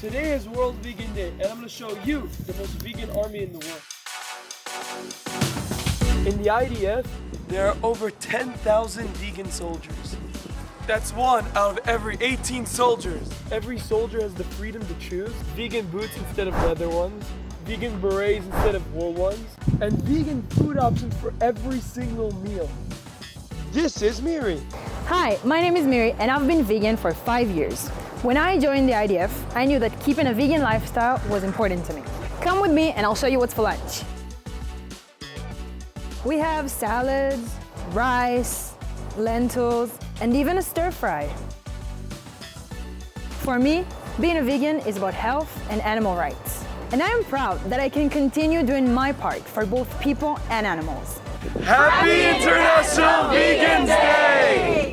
Today is World Vegan Day, and I'm going to show you the most vegan army in the world. In the IDF, there are over 10,000 vegan soldiers. That's 1 out of every 18 soldiers. Every soldier has the freedom to choose vegan boots instead of leather ones, vegan berets instead of wool ones, and vegan food options for every single meal. This is Miri. Hi, my name is Miri and I've been vegan for 5 years. When I joined the IDF, I knew that keeping a vegan lifestyle was important to me. Come with me and I'll show you what's for lunch. We have salads, rice, lentils, and even a stir fry. For me, being a vegan is about health and animal rights. And I am proud that I can continue doing my part for both people and animals. Happy International Vegan Day!